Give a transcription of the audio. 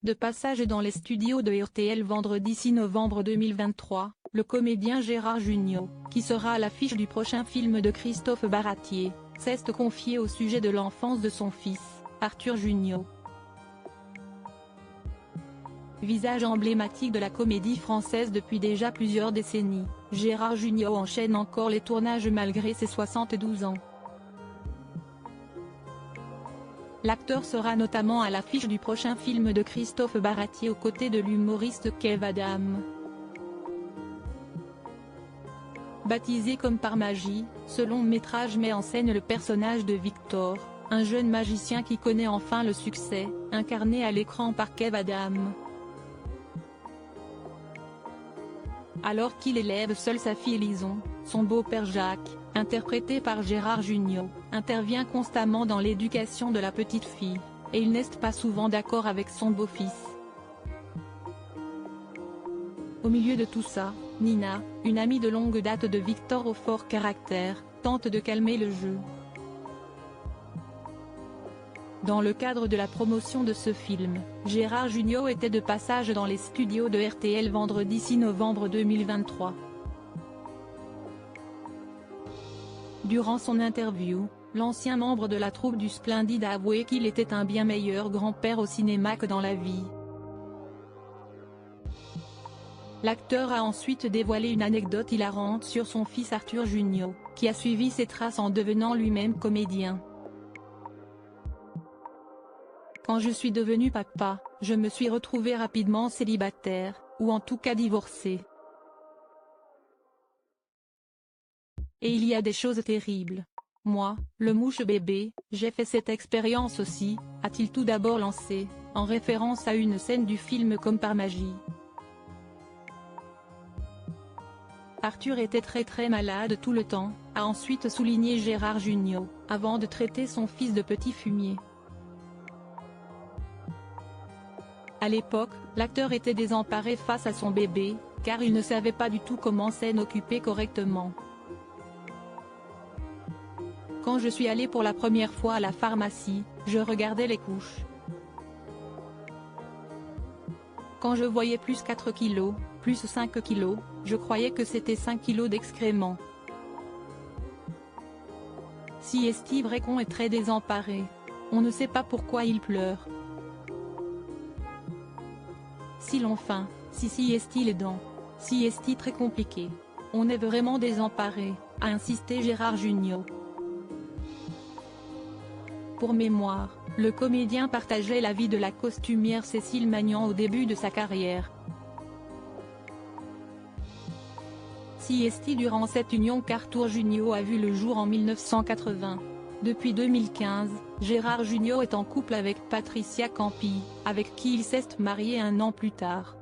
De passage dans les studios de RTL vendredi 6 novembre 2023, le comédien Gérard Jugnot, qui sera à l'affiche du prochain film de Christophe Baratier, s'est confié au sujet de l'enfance de son fils, Arthur Jugnot. Visage emblématique de la comédie française depuis déjà plusieurs décennies, Gérard Jugnot enchaîne encore les tournages malgré ses 72 ans. L'acteur sera notamment à l'affiche du prochain film de Christophe Baratier aux côtés de l'humoriste Kev Adams. Baptisé comme par magie, ce long métrage met en scène le personnage de Victor, un jeune magicien qui connaît enfin le succès, incarné à l'écran par Kev Adams. Alors qu'il élève seul sa fille Lison, son beau-père Jacques, interprété par Gérard Jugnot, intervient constamment dans l'éducation de la petite fille, et il n'est pas souvent d'accord avec son beau-fils. Au milieu de tout ça, Nina, une amie de longue date de Victor au fort caractère, tente de calmer le jeu. Dans le cadre de la promotion de ce film, Gérard Jugnot était de passage dans les studios de RTL vendredi 6 novembre 2023. Durant son interview, l'ancien membre de la troupe du Splendide a avoué qu'il était un bien meilleur grand-père au cinéma que dans la vie. L'acteur a ensuite dévoilé une anecdote hilarante sur son fils Arthur Jugnot, qui a suivi ses traces en devenant lui-même comédien. Quand je suis devenu papa, je me suis retrouvé rapidement célibataire, ou en tout cas divorcé. Et il y a des choses terribles. Moi, le mouche bébé, j'ai fait cette expérience aussi, a-t-il tout d'abord lancé, en référence à une scène du film Comme par magie. Arthur était très malade tout le temps, a ensuite souligné Gérard Jugnot, avant de traiter son fils de petit fumier. À l'époque, l'acteur était désemparé face à son bébé, car il ne savait pas du tout comment s'en occuper correctement. Quand je suis allé pour la première fois à la pharmacie, je regardais les couches. Quand je voyais plus 4 kilos, plus 5 kilos, je croyais que c'était 5 kilos d'excréments. Si Steve Recon est très désemparé. On ne sait pas pourquoi il pleure. Si l'on faim, si est-il aidant. Si est-il très compliqué. On est vraiment désemparé, a insisté Gérard Jugnot. Pour mémoire, le comédien partageait la vie de la costumière Cécile Magnan au début de sa carrière. Si est-il durant cette union qu'Arthur Jugnot a vu le jour en 1980. Depuis 2015, Gérard Jugnot est en couple avec Patricia Campi, avec qui il s'est marié un an plus tard.